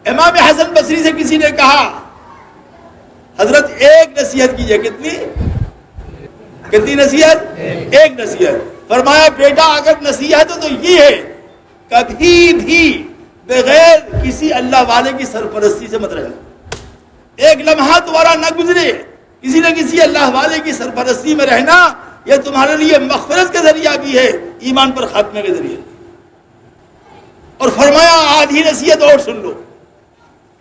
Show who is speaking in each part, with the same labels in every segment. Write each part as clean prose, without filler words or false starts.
Speaker 1: امام حسن بصری سے کسی نے کہا حضرت ایک نصیحت کیجئے. کتنی نصیحت؟ ایک نصیحت. فرمایا بیٹا اگر نصیحت ہے تو یہ ہے کبھی بھی بغیر کسی اللہ والے کی سرپرستی سے مت رہنا. ایک لمحہ تمہارا نہ گزرے کسی نہ کسی اللہ والے کی سرپرستی میں رہنا. یہ تمہارے لیے مغفرت کا ذریعہ بھی ہے, ایمان پر خاتمے کے ذریعہ. اور فرمایا آدھی نصیحت اور سن لو.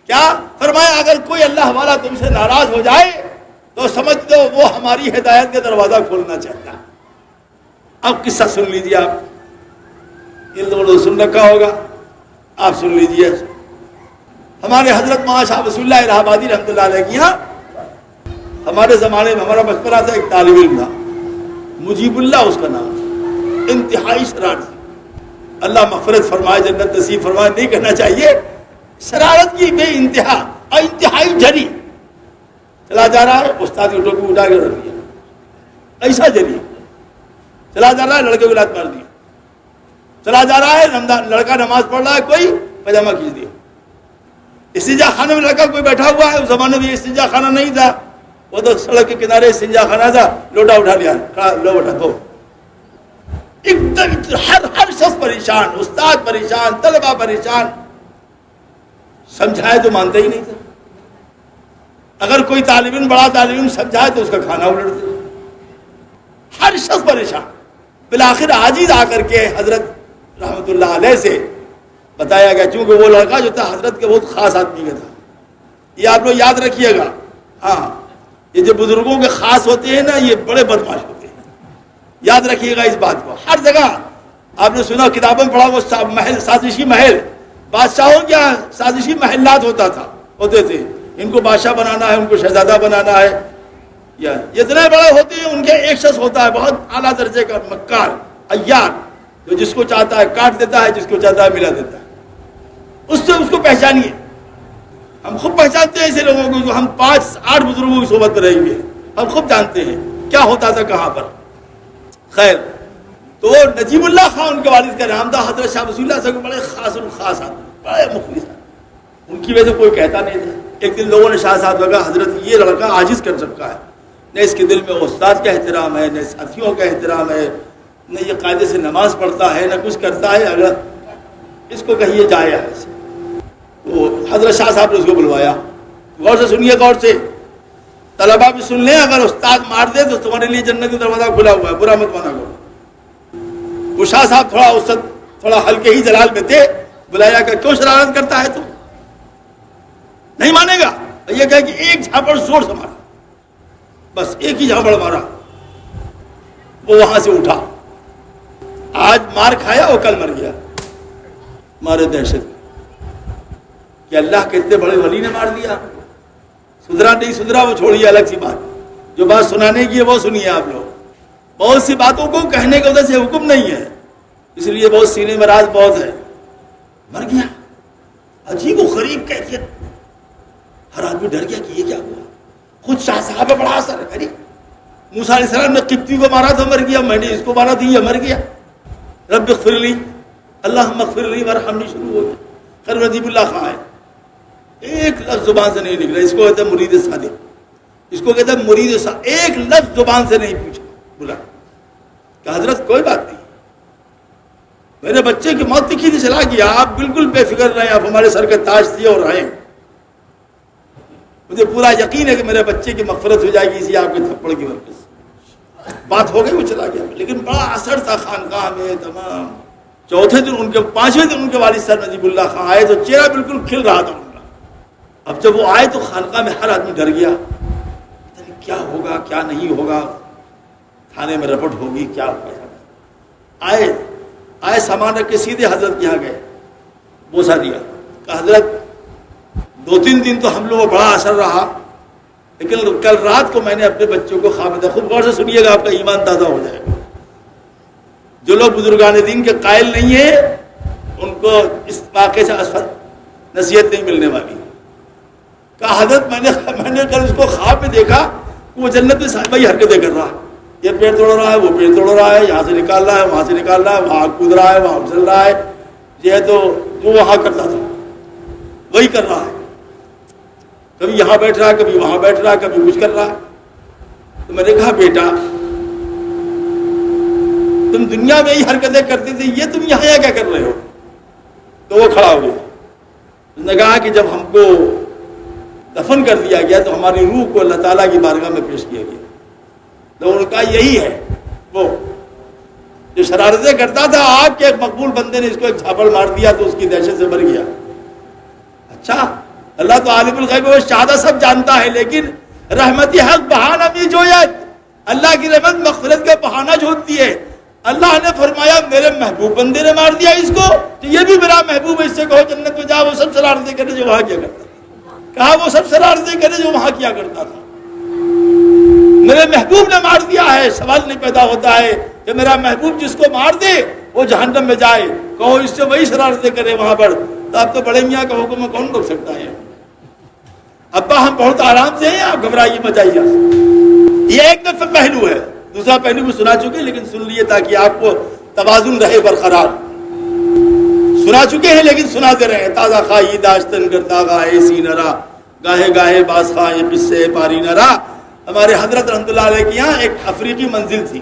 Speaker 1: کیا فرمایا؟ اگر کوئی اللہ والا تم سے ناراض ہو جائے تو سمجھ دو وہ ہماری ہدایت کا دروازہ کھولنا چاہتا ہے. اب قصہ سن لیجیے. آپ ان لوگوں نے سن رکھا ہوگا, آپ سن لیجیے. ہمارے حضرت مولانا شاہ وصول اللہ الہ آبادی رحمۃ اللہ علیہ کی یہاں ہمارے زمانے میں ہمارا بچپنا تھا, ایک طالب علم تھا مجیب اللہ اس کا نام, انتہائی شرارتی. اللہ مغفرت فرمائے, جنت نصیب فرمائے, نہیں کہنا چاہیے. شرارت کی بے انتہا اور انتہائی جری. چلا جا رہا ہے استاد کی ٹوپی اٹھا کے رکھ دیا, ایسا جری. چلا جا رہا ہے لڑکے کو لات مار دیا. چلا جا رہا ہے لڑکا نماز پڑھ رہا ہے کوئی پاجامہ کھینچ دیا. استنجا خانے میں لڑکا کوئی بیٹھا ہوا ہے, اس زمانے میں استنجا خانہ نہیں تھا, وہ تو سڑک کے کنارے استنجا خانہ تھا, لوٹا اٹھا لیا, لو بیٹا دو. ایک دم ہر شخص پریشان, استاد پریشان, طلبہ پریشان. سمجھائے تو مانتا ہی نہیں تھا. اگر کوئی طالب علم بڑا طالب علم سمجھائے تو اس کا کھانا الٹتے. ہر شخص پریشان. بالآخر عاجز آ کر کے حضرت رحمۃ اللہ علیہ سے بتایا گیا, چونکہ وہ لڑکا جو تھا حضرت کے بہت خاص آدمی کا تھا. یہ آپ لوگ یاد رکھیے گا. ہاں, یہ جو بزرگوں کے خاص ہوتے ہیں نا, یہ بڑے بدماش ہوتے ہیں. یاد رکھیے گا اس بات کو. ہر جگہ آپ نے سنا, کتابوں میں پڑھا, وہ محل, سازشی محل, بادشاہوں کے سازشی محلات ہوتے تھے. ان کو بادشاہ بنانا ہے, ان کو شہزادہ بنانا ہے. اتنے بڑے ہوتے ہیں, ان کے ایک شخص ہوتا ہے بہت اعلیٰ درجے کا مکار, عیار, جو جس کو چاہتا ہے کاٹ دیتا ہے, جس کو چاہتا ہے ملا دیتا ہے. اس سے اس کو پہچانیے. ہم خود پہچانتے ہیں ایسے لوگوں کو, جو ہم 5-8 بزرگوں کی صحبت میں رہیں گے, ہم خود جانتے ہیں کیا ہوتا تھا کہاں پر. خیر, تو نجیب اللہ خان ان کے والد کا نام تھا. حضرت شاہ وصول اللہ صاحب بڑے خاص الخاص آدمی, بڑے مخلص. ان کی وجہ سے کوئی کہتا نہیں تھا. ایک دن لوگوں نے شاہ صاحب لگا, حضرت یہ لڑکا عاجز کر سکتا ہے, نہ اس کے دل میں استاد کا احترام ہے, نہ ساتھیوں کا احترام ہے, نہ یہ قاعدے سے نماز پڑھتا ہے, نہ کچھ کرتا ہے. اگر اس کو کہیے جائے یہاں سے. تو حضرت شاہ صاحب نے اس کو بلوایا. غور سے سنیے, غور سے. طلبہ بھی سن لیں, اگر استاد مار دے تو تمہارے لیے جنت کا دروازہ کھلا ہوا ہے, برا مت مانا کرو. وہ شاہ صاحب تھوڑا ہلکے ہی جلال میں تھے. بلایا کہ کیوں شرارت کرتا ہے تو نہیں مانے گا. یہ کہا کہ ایک جھاپڑ زور سے مارا, بس ایک ہی جھاپڑ مارا, وہ وہاں سے اٹھا. آج مار کھایا, وہ کل مر گیا. مارے دہشت کہ اللہ کے اتنے بڑے ولی نے مار دیا. سدھرا نہیں سدھرا وہ چھوڑیے, الگ سی بات. جو بات سنانے کی ہے وہ سنیے آپ لوگ. بہت سی باتوں کو کہنے کی وجہ سے حکم نہیں ہے, اس لیے بہت سینے میں راز بہت ہے. مر گیا, عجیب و غریب کیفیت. ہر آدمی ڈر گیا کہ یہ کیا ہوا. خود شاہ صاحب پہ بڑا اثر ہے. موسیٰ علیہ السلام نے قبطی کو مارا تھا, مر گیا. میں نے اس کو مارا تھا, یہ مر گیا. رب اغفر لی, اللہم اغفر لی ورحمنی شروع ہو گیا. خیر نجیب اللہ خان ہے, ایک لفظ زبان سے نہیں نکلا. اس کو کہتے ہیں مرید صادق, اس کو کہتے ہیں مرید صادق. ایک لفظ زبان سے نہیں پوچھا, بولا کہ حضرت کوئی بات نہیں, میرے بچے کی موت لکھی تھی, چلا گیا. آپ بالکل بے فکر رہیں, آپ ہمارے سر کے تاج تھے اور رہیں. مجھے پورا یقین ہے کہ میرے بچے کی مغفرت ہو جائے گی اسی آپ کے تھپڑ کی وجہ سے. بات ہو گئی, وہ چلا گیا. لیکن بڑا اثر تھا خانقاہ میں تمام. چوتھے دن ان کے 5ویں دن ان کے والد صاحب نجیب اللہ خان آئے تو چہرہ بالکل کھل رہا تھا ان کا. اب جب وہ آئے تو خانقاہ میں ہر آدمی ڈر گیا, کیا ہوگا کیا نہیں ہوگا, تھانے میں رپٹ ہوگی, کیا ہوگا. آئے سامان رکھ کے سیدھے حضرت کے یہاں گئے, بوسا دیا. کہ حضرت 2-3 دن تو ہم لوگوں کو بڑا اثر رہا, لیکن کل رات کو میں نے اپنے بچوں کو خواب میں, خود غور سے سنیے گا, آپ کا ایمان تازہ ہو جائے گا. جو لوگ بزرگان دین کے قائل نہیں ہیں ان کو اس واقعے سے نصیحت نہیں ملنے والی. کہا حضرت میں نے کل اس کو خواب میں دیکھا کہ وہ جنت میں صاحبی حرکتیں کر رہا ہے. یہ پیڑ توڑ رہا ہے, وہ پیڑ توڑ رہا ہے, یہاں سے نکال رہا ہے, وہاں سے نکال رہا ہے, وہاں کود رہا ہے, وہاں پھسل رہا ہے. یہ تو جو وہاں کرتا تھا. وہی کر رہا ہے، کبھی یہاں بیٹھ رہا ہے، کبھی وہاں بیٹھ رہا ہے، کبھی کچھ کر رہا ہے۔ تو میں نے کہا بیٹا تم دنیا میں ہی حرکتیں کرتے تھے، یہ تم یہاں کیا کر رہے ہو؟ تو وہ کھڑا ہو گیا، اس نے کہا کہ جب ہم کو دفن کر دیا گیا تو ہماری روح کو اللہ تعالیٰ کی بارگاہ میں پیش کیا گیا۔ تو انہوں نے کہا یہی ہے وہ جو شرارتیں کرتا تھا، آپ کے ایک مقبول بندے نے اس کو ایک جھاپڑ مار دیا تو اس کی دہشت سے مر گیا۔ اچھا اللہ تو عالم الغیب و شہادت سب جانتا ہے، لیکن رحمتی حق بہانہ بھی جوید، اللہ کی رحمت مغفرت کا بہانہ جھوٹتی ہے۔ اللہ نے فرمایا میرے محبوب بندے نے مار دیا اس کو، تو یہ بھی میرا محبوب ہے، اس سے کہو جنت میں جا، وہ سب شرارتیں کرے جو وہاں کیا کرتا تھا۔ کہا وہ سب شرارتیں کرے جو وہاں کیا کرتا تھا، میرے محبوب نے مار دیا ہے۔ سوال نہیں پیدا ہوتا ہے کہ میرا محبوب جس کو مار دے وہ جہنم میں جائے، کہو اس سے وہی شرارتیں کرے وہاں پر، تو اب تو بڑے میاں کا حکم کون روک سکتا ہے؟ ابا ہم بہت آرام سے ہیں، آپ گھبرائیے مت آئیے۔ یہ ایک دفعہ پہلو ہے، دوسرا پہلو بھی سنا چکے لیکن سن لیے تاکہ آپ کو توازن رہے برقرار۔ سنا چکے ہیں لیکن سناتے رہے۔ تازہ خواہی داشتن کرتا گاہے سی نرا، گاہے گاہے باز خواہ قصے پاری نرا۔ ہمارے حضرت رحمۃ اللہ علیہ کے یہاں ایک افریقی منزل تھی،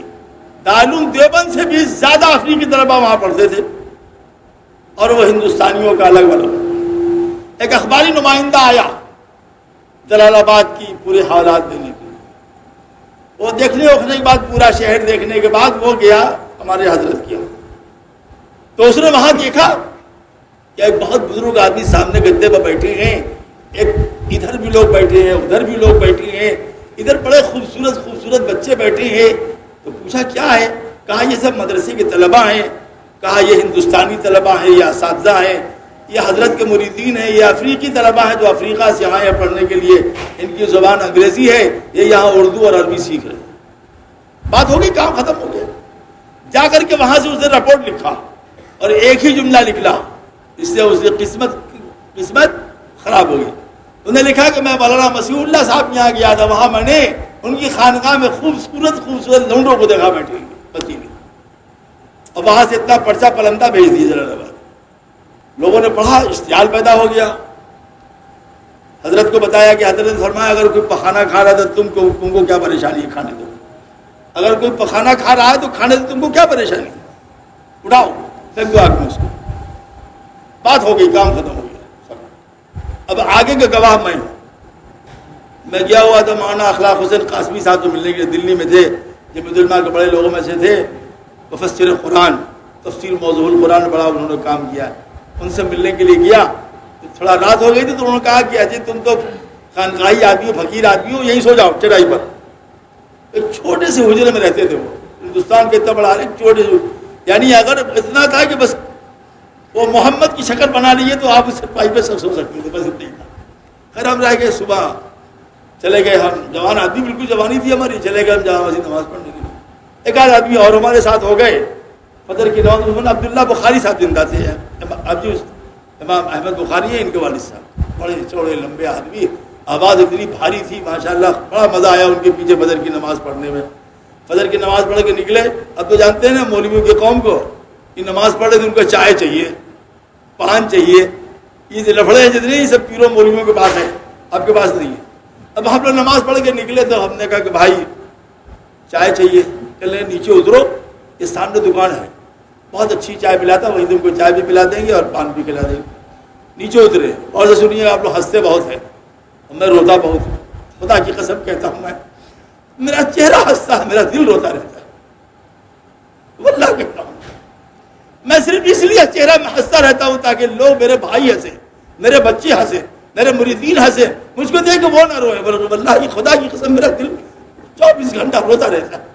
Speaker 1: دارالعلوم دیوبند سے بھی زیادہ افریقی طلباء وہاں پڑھتے تھے، اور وہ ہندوستانیوں کا الگ والا۔ ایک اخباری نمائندہ آیا جلال آباد کی پورے حالات دینے کے لیے، وہ دیکھنے اکھنے کے بعد پورا شہر دیکھنے کے بعد وہ گیا ہمارے حضرت کیا، تو اس نے وہاں دیکھا کہ ایک بہت بزرگ آدمی سامنے گدے پر بیٹھے ہیں، ایک ادھر بھی لوگ بیٹھے ہیں، ادھر بھی لوگ بیٹھے ہیں، ادھر بڑے خوبصورت خوبصورت بچے بیٹھے ہیں۔ تو پوچھا کیا ہے؟ کہا یہ سب مدرسے کے طلباء ہیں۔ کہا یہ ہندوستانی طلباء ہیں، یہ اساتذہ ہیں، یہ حضرت کے مریدین ہیں، یہ افریقی طلباء ہیں جو افریقہ سے آئے ہیں پڑھنے کے لیے، ان کی زبان انگریزی ہے، یہ یہاں اردو اور عربی سیکھ رہے ہیں۔ بات ہو گئی، کام ختم ہو گیا۔ جا کر کے وہاں سے اس نے رپورٹ لکھا اور ایک ہی جملہ نکلا، اس سے اس کی قسمت خراب ہو گئی۔ انہوں نے لکھا کہ میں مولانا مسیح اللہ صاحب یہاں گیا تھا، وہاں میں نے ان کی خانقاہ میں خوبصورت لونڈوں کو دیکھا بیٹھے بچی نے، اور وہاں سے اتنا پرچہ پلندہ بھیج دیے جلال آباد۔ لوگوں نے پڑھا، اشتعال پیدا ہو گیا۔ حضرت کو بتایا کہ حضرت نے فرمایا اگر کوئی پخانہ کھا رہا ہے تو تم کو کیا پریشانی ہے، کھانے دو۔ اگر کوئی پخانہ کھا رہا ہے تو کھانے دو، تم کو کیا پریشانی ہے، اٹھاؤ پھینک دو آگ میں اس کو۔ بات ہو گئی، کام ختم ہو گیا۔ اب آگے کا گواہ میں ہوں۔ میں گیا ہوا تھا مولانا اخلاق حسین قاسمی صاحب تو ملنے کے لیے دلی میں تھے، جمعیت علماء کے بڑے لوگوں میں سے تھے، مفسر قرآن، تفسیر موضوع القرآن بڑا انہوں نے کام کیا، ان سے ملنے کے لیے گیا۔ تھوڑا رات ہو گئی تھی تو انہوں نے کہا کہ اجی تم تو خانقاہی آدمی ہو، فقیر آدمی ہو، یہیں سو جاؤ چڑھائی پر۔ ایک چھوٹے سے حجرے میں رہتے تھے وہ، ہندوستان کے اتنا بڑا، ایک چھوٹے سے، یعنی اگر اتنا تھا کہ بس وہ محمد کی شکل بنا لیے تو آپ اس سے پائی پہ سب سو سکتے تھے، بس اتنا ہی تھا۔ خیر ہم رہ گئے، صبح چلے گئے، ہم جوان آدمی، بالکل جوانی تھی ہماری، چلے گئے ہم جامع مسجد نماز پڑھنے کے لیے۔ ایک آدھ آدمی اور ہمارے ساتھ ہو گئے، فجر کی نماز۔ عبداللہ بخاری صاحب زندہ تھے، امام احمد بخاری ہیں ان کے والد صاحب، بڑے چوڑے لمبے آدمی، آواز اتنی بھاری تھی ماشاءاللہ، بڑا مزہ آیا ان کے پیچھے فجر کی نماز پڑھنے میں۔ فجر کی نماز پڑھ کے نکلے۔ اب تو جانتے ہیں نا مولویوں کی قوم کو کہ نماز پڑھے تو ان کو چائے چاہیے، پان چاہیے، یہ لفڑے ہیں جتنے یہ سب پیروں مولویوں کے پاس ہے، آپ کے پاس نہیں ہے۔ اب ہم لوگ نماز پڑھ کے نکلے تو ہم نے کہا کہ بھائی چائے چاہیے، کہ نیچے اترو، یہ سامنے دکان ہے، بہت اچھی چائے پلاتا، وہیں تم کو چائے بھی پلا دیں گے اور پان بھی کھلا دیں گے۔ نیچے اترے اور سے سنیے، آپ لوگ ہنستے بہت ہیں اور میں روتا بہت ہوں، خدا کی قسم کہتا ہوں، میں میرا چہرہ ہنستا ہے، میرا دل روتا رہتا ہے، واللہ کہتا ہوں۔ میں صرف اس لیے چہرہ میں ہنستا رہتا ہوں تاکہ لوگ، میرے بھائی ہنسے، میرے بچے ہنسے، میرے مریدین ہنسے، مجھ کو دیکھ کے وہ نہ روئے، بلکہ واللہ کی خدا کی قسم میرا دل 24 گھنٹہ روتا رہتا ہے۔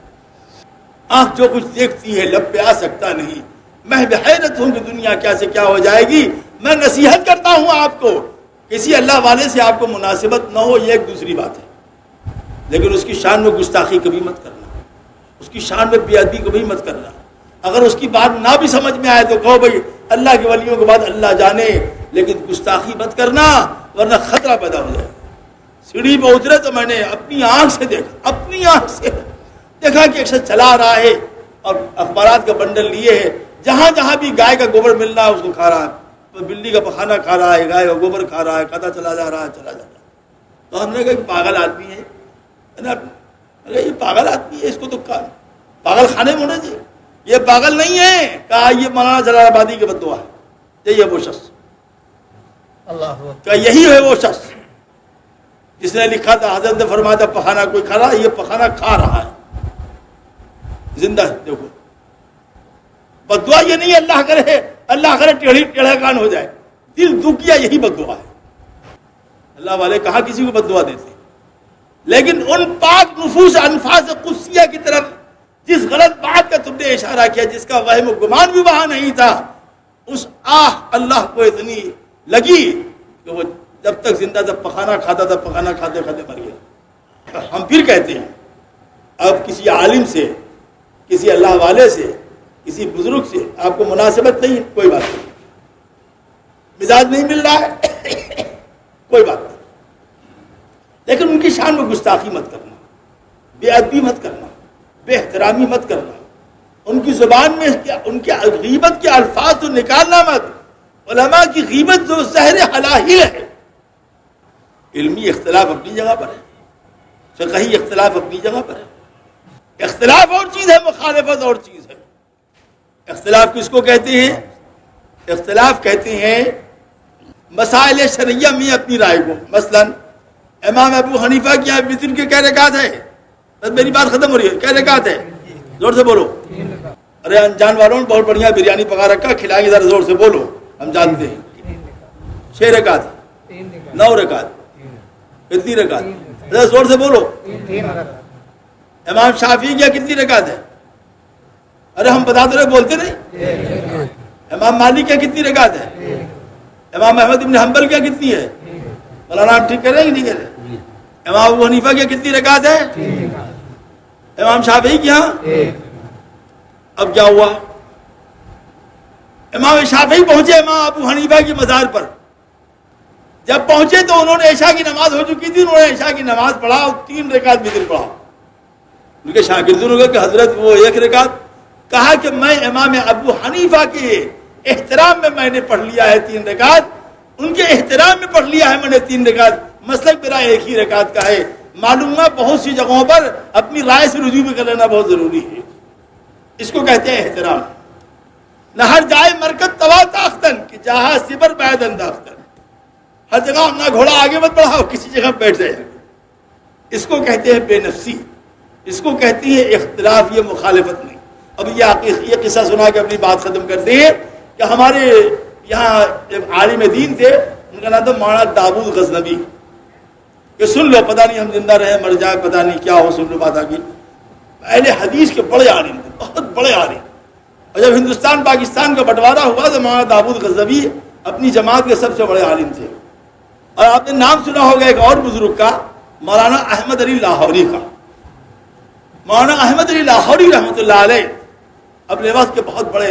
Speaker 1: آنکھ جو کچھ دیکھتی ہے لب پہ آ سکتا نہیں، میں بحیرت ہوں کہ دنیا کیا سے کیا ہو جائے گی۔ میں نصیحت کرتا ہوں آپ کو، کسی اللہ والے سے آپ کو مناسبت نہ ہو، یہ ایک دوسری بات ہے، لیکن اس کی شان میں گستاخی کبھی مت کرنا، اس کی شان میں بے ادبی کبھی مت کرنا۔ اگر اس کی بات نہ بھی سمجھ میں آئے تو کہو بھائی اللہ کے ولیوں کے بعد اللہ جانے، لیکن گستاخی مت کرنا ورنہ خطرہ پیدا ہو جائے۔ سیڑھی پہ اترے تو میں نے اپنی آنکھ سے دیکھا، اپنی آنکھ سے دیکھا کہ ایک شخص چلا رہا ہے اور اخبارات کا بنڈل لیے ہے، جہاں جہاں بھی گائے کا گوبر مل رہا ہے اس کو کھا رہا ہے، بلی کا پخانہ کھا رہا ہے، گائے کا گوبر کھا رہا ہے، کھاتا چلا جا رہا ہے. تو ہم نے کہا کہ پاگل آدمی ہے نا. یہ پاگل آدمی ہے، اس کو تو پاگل خانے میں ہونا چاہیے. یہ پاگل نہیں ہے. کہا یہ مولانا جلال آبادی کے بددعا ہے. یہی ہے وہ شخص. کہا یہی ہے وہ شخص جس نے لکھا تھا، حضرت نے فرمایا تھا پخانہ کوئی کھا رہا ہے، یہ پخانہ کھا رہا ہے زندہ. دیکھو بددعا یہ نہیں ہے اللہ کرے ٹیڑھا کان ہو جائے. دل دکھیا یہی بددعا ہے. اللہ والے کہاں کسی کو بددعا دیتے. لیکن ان پاک نفوس انفاس قدسیہ کی طرف جس غلط بات کا تم نے اشارہ کیا، جس کا وہم و گمان بھی وہاں نہیں تھا، اس اللہ کو اتنی لگی کہ وہ جب تک زندہ تھا پخانہ کھاتا تھا، پخانہ کھاتے کھاتے مر گیا. ہم پھر کہتے ہیں اب کسی عالم سے، کسی اللہ والے سے، کسی بزرگ سے آپ کو مناسبت نہیں، کوئی بات نہیں. مزاج نہیں مل رہا ہے کوئی بات نہیں. لیکن ان کی شان میں گستاخی مت کرنا، بے ادبی مت کرنا، بے احترامی مت کرنا. ان کی زبان میں ان کے غیبت کے الفاظ تو نکالنا مت. علماء کی غیبت جو زہر حلاہل ہے. علمی اختلاف اپنی جگہ پر ہے، فقہی اختلاف اپنی جگہ پر ہے. اختلاف اور چیز ہے، مخالفت اور چیز ہے. اختلاف کس کو کہتے ہیں؟ اختلاف کہتے ہیں مسائل شرعیہ میں اپنی رائے کو. مثلا امام ابو حنیفہ کی وتر کے کیا رکعت ہے؟ بس میری بات ختم ہو رہی ہے. کیا رکعت ہے؟ زور سے بولو. ارے انجان والوں نے بہت بڑھیا بریانی پکا رکھا، کھلائیں گے، ذرا زور سے بولو، ہم جانتے ہیں. 6 رکعت، 9 رکعت، کتنی رکعت؟ ذرا زور سے بولو. امام شافعی کیا کتنی رکعت ہے؟ ارے ہم بتاتے رہے، بولتے نہیں. امام مالک کیا کتنی رکعت ہے؟ امام احمد بن حنبل کیا کتنی ہے؟ مولانا آپ ٹھیک کر رہے ہیں کہ نہیں کر رہے؟ امام ابو حنیفہ کیا کتنی رکعت ہے؟ امام شافعی کیا؟ اب کیا ہوا؟ امام شافعی پہنچے امام ابو حنیفہ کی مزار پر. جب پہنچے تو انہوں نے عشاء کی نماز ہو چکی تھی. انہوں نے عشاء کی نماز پڑھا اور 3 رکعت وتر پڑھا. ان کے شاگردوں نے کہا کہ حضرت وہ 1 رکعت. کہا کہ میں امام ابو حنیفہ کے احترام میں نے پڑھ لیا ہے 3 رکعت. ان کے احترام میں پڑھ لیا ہے میں نے 3 رکعت. مسلک میرا ایک ہی رکعت کا ہے. معلوم ہے بہت سی جگہوں پر اپنی رائے سے رجوع بھی کر لینا بہت ضروری ہے. اس کو کہتے ہیں احترام. نہ ہر جائے مرکز توا تاختن کہ جہاں سبر بعد انداختن. ہر جگہ اپنا گھوڑا آگے مت بڑھاؤ، کسی جگہ بیٹھ جائے. اس کو کہتے ہیں بے نفسی. اس کو کہتی ہے اختلاف، یہ مخالفت نہیں. اب یہ قصہ سنا کے اپنی بات ختم کرتے ہیں کہ ہمارے یہاں ایک عالم دین تھے، ان کا نام تھا مولانا داؤد غزنوی. کہ سن لو، پتہ نہیں ہم زندہ رہے مر جائے، پتہ نہیں کیا ہو، سن لو بات آگے. اہل حدیث کے بڑے عالم تھے، بہت بڑے عالم. اور جب ہندوستان پاکستان کا بٹوارا ہوا تو مولانا داؤد غزنوی اپنی جماعت کے سب سے بڑے عالم تھے. اور آپ نے نام سنا ہوگا ایک اور بزرگ کا، مولانا احمد علی لاہوری کا. مولانا احمد علی لاہوری رحمۃ اللہ علیہ اپنے وقت کے بہت بڑے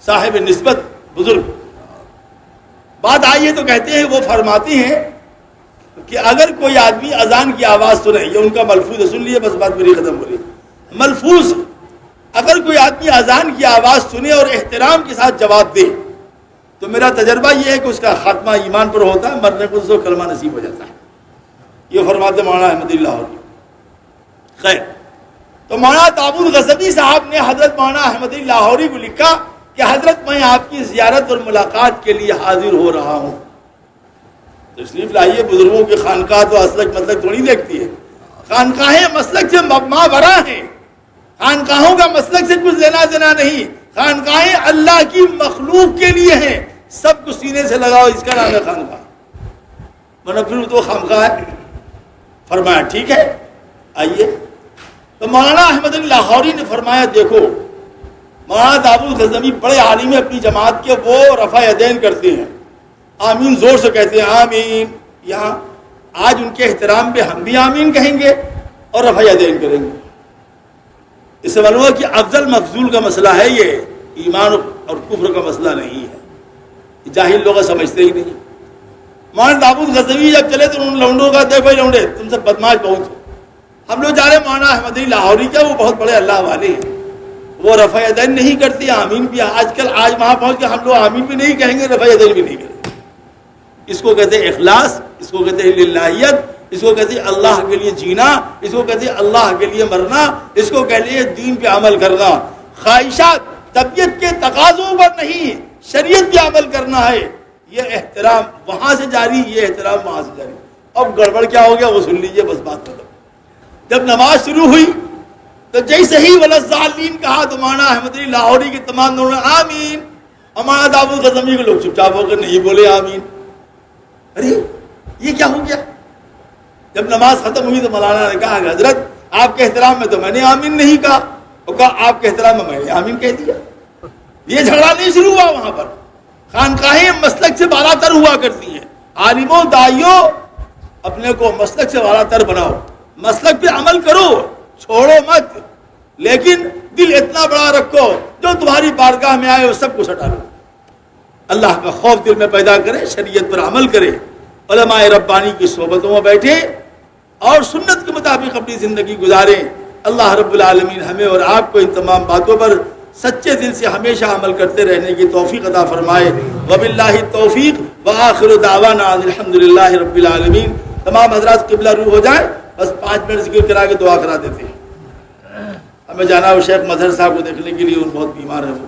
Speaker 1: صاحب نسبت بزرگ. بات آئی ہے تو کہتے ہیں، وہ فرماتے ہیں کہ اگر کوئی آدمی اذان کی آواز سنے، یہ ان کا ملفوظ ہے، سن لیے بس بات میری ختم ہو رہی. ملفوظ، اگر کوئی آدمی اذان کی آواز سنے اور احترام کے ساتھ جواب دے تو میرا تجربہ یہ ہے کہ اس کا خاتمہ ایمان پر ہوتا ہے، مرنے کو اس کو کلمہ نصیب ہو جاتا ہے. یہ فرماتے مولانا احمد علی لاہوری. خیر، تو مولانا داؤد غزنوی صاحب نے حضرت مولانا احمد علی لاہوری کو لکھا کہ حضرت میں آپ کی زیارت اور ملاقات کے لیے حاضر ہو رہا ہوں. تشریف لائیے. بزرگوں کی خانقاہ تو اسلک مسلک تھوڑی دیکھتی ہے. خانقاہیں مسلک سے ماورا ہیں. خانقاہوں کا مسلک سے کچھ لینا دینا نہیں. خانقاہیں اللہ کی مخلوق کے لیے ہیں. سب کو سینے سے لگاؤ، اس کا نام ہے خانقاہ، ورنہ پھر تو خانقاہ ہے. فرمایا ٹھیک ہے آئیے. تو مولانا احمد علی لاہوری نے فرمایا دیکھو، مولانا داؤد غزنوی بڑے عالم ہیں اپنی جماعت کے، وہ رفع یدین کرتے ہیں، آمین زور سے کہتے ہیں، آمین. یہاں آج ان کے احترام پہ ہم بھی آمین کہیں گے اور رفع یدین کریں گے. اس سے معلوم ہے کہ افضل مفضول کا مسئلہ ہے، یہ ایمان اور کفر کا مسئلہ نہیں ہے. جاہل لوگ سمجھتے ہی نہیں. مولانا داؤد غزنوی جب چلے تو ان لونڈوں کا، دیکھ بھائی لونڈے تم سے بدماش بہت ہو. ہم لوگ جا رہے مولانا احمد علی لاہوری کیا، وہ بہت بڑے اللہ والے ہیں. وہ رفع یدین نہیں کرتے، آمین بھی آج وہاں پہنچ کے ہم لوگ آمین بھی نہیں کہیں گے، رفع یدین بھی نہیں کریں گے۔ اس کو کہتے ہیں اخلاص، اس کو کہتے ہیں للہیت، اس کو کہتے ہیں اللہ کے لیے جینا، اس کو کہتے ہیں اللہ کے لیے مرنا، اس کو کہتے ہیں دین پہ عمل کرنا۔ خواہشات طبیعت کے تقاضوں پر نہیں، شریعت پہ عمل کرنا ہے۔ یہ احترام وہاں سے جاری، یہ احترام وہاں سے جاری۔ اب گڑبڑ کیا ہو گیا وہ سن لیجئے، بس بات ختم۔ جب نماز شروع ہوئی تو جیسے ہی ولضالین کہا تو مولانا احمد علی لاہوری کے تمام لوگوں نے آمین، مولانا داؤد غزنوی کے لوگ چپ چاپ ہو کر نہیں بولے آمین۔ ارے یہ کیا ہو گیا؟ جب نماز ختم ہوئی تو مولانا نے کہا کہ حضرت آپ کے احترام میں تو میں نے آمین نہیں کہا، وہ کہا آپ کے احترام میں نے آمین کہہ دیا۔ یہ جھگڑا نہیں شروع ہوا وہاں پر۔ خانقاہیں مسلک سے بالا تر ہوا کرتی ہیں۔ عالموں داعیوں اپنے کو مسلک سے بالا تر بناؤ، مسلک پہ عمل کرو، چھوڑو مت، لیکن دل اتنا بڑا رکھو جو تمہاری بارگاہ میں آئے وہ سب کو ہٹا لو۔ اللہ کا خوف دل میں پیدا کرے، شریعت پر عمل کرے، علماء ربانی کی صحبتوں میں بیٹھے اور سنت کے مطابق اپنی زندگی گزاریں۔ اللہ رب العالمین ہمیں اور آپ کو ان تمام باتوں پر سچے دل سے ہمیشہ عمل کرتے رہنے کی توفیق عطا فرمائے۔ وباللہ التوفیق وآخر دعوانا الحمدللہ رب العالمین۔ تمام حضرات قبلہ رو ہو جائیں، بس 5 منٹ ذکر کرا کے دعا کرا دیتے ہیں۔ ہمیں جانا ہے شیخ مظہر صاحب کو دیکھنے کے لیے، وہ بہت بیمار ہے وہ۔